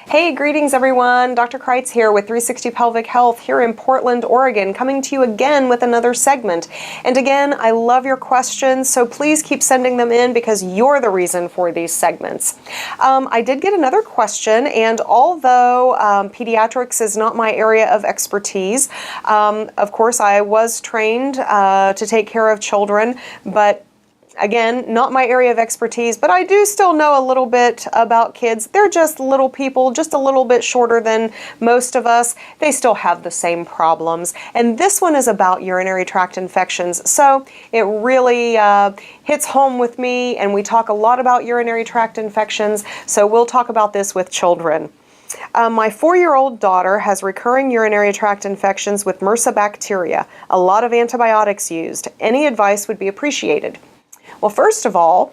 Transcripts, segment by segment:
Hey, greetings everyone. Dr. Crites here with 360 Pelvic Health here in Portland, Oregon, coming to you again with another segment. And again, I love your questions, so please keep sending them in because you're the reason for these segments. I did get another question, and although pediatrics is not my area of expertise, of course I was trained to take care of children, but again, not my area of expertise, but I do still know a little bit about kids. They're just little people, just a little bit shorter than most of us. They still have the same problems. And this one is about urinary tract infections. So it really hits home with me, and we talk a lot about urinary tract infections. So we'll talk about this with children. My 4-year-old daughter has recurring urinary tract infections with MRSA bacteria. A lot of antibiotics used. Any advice would be appreciated. Well, first of all,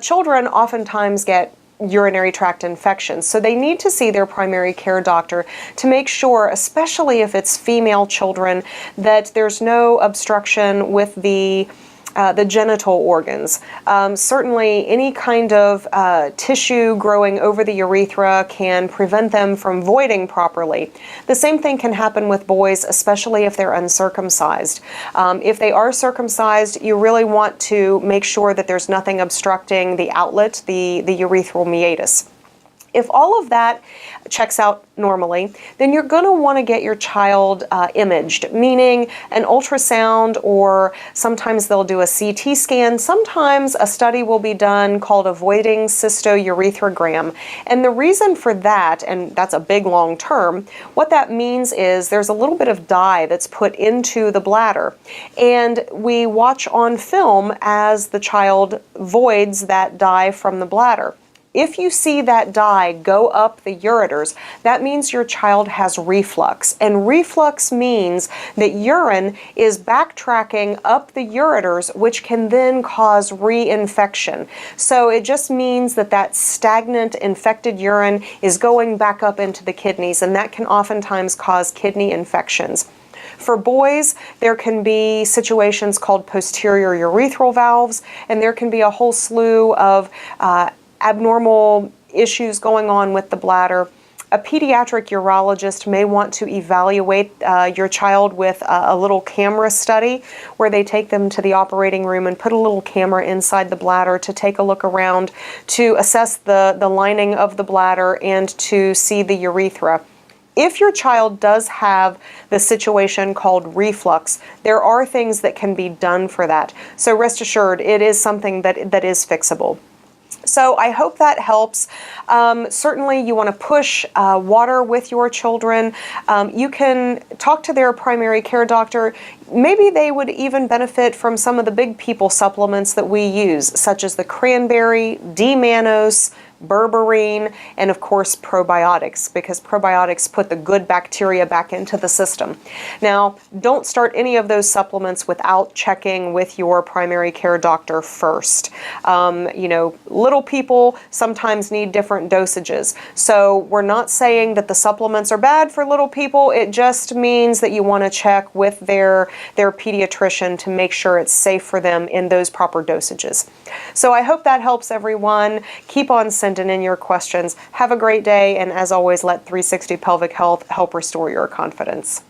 children oftentimes get urinary tract infections, so they need to see their primary care doctor to make sure, especially if it's female children, that there's no obstruction with the genital organs. Certainly any kind of tissue growing over the urethra can prevent them from voiding properly. The same thing can happen with boys, especially if they're uncircumcised. If they are circumcised, you really want to make sure that there's nothing obstructing the outlet, the urethral meatus. If all of that checks out normally, then you're going to want to get your child imaged, meaning an ultrasound, or sometimes they'll do a CT scan. Sometimes a study will be done called a voiding cystourethrogram. And the reason for that, and that's a big long term, what that means is there's a little bit of dye that's put into the bladder. And we watch on film as the child voids that dye from the bladder. If you see that dye go up the ureters, that means your child has reflux. And reflux means that urine is backtracking up the ureters, which can then cause reinfection. So it just means that that stagnant infected urine is going back up into the kidneys, and that can oftentimes cause kidney infections. For boys, there can be situations called posterior urethral valves, and there can be a whole slew of abnormal issues going on with the bladder. A pediatric urologist may want to evaluate your child with a little camera study where they take them to the operating room and put a little camera inside the bladder to take a look around to assess the lining of the bladder and to see the urethra. If your child does have the situation called reflux, there are things that can be done for that. So rest assured, it is something that is fixable. So I hope that helps. Certainly you want to push water with your children. You can talk to their primary care doctor. Maybe they would even benefit from some of the big people supplements that we use, such as the cranberry, D-mannose, berberine, and of course probiotics, because probiotics put the good bacteria back into the system. Now, don't start any of those supplements without checking with your primary care doctor first. Little people sometimes need different dosages. So we're not saying that the supplements are bad for little people. It just means that you want to check with their pediatrician to make sure it's safe for them in those proper dosages. So I hope that helps everyone. Keep on sending in your questions. Have a great day, and as always, let 360 Pelvic Health help restore your confidence.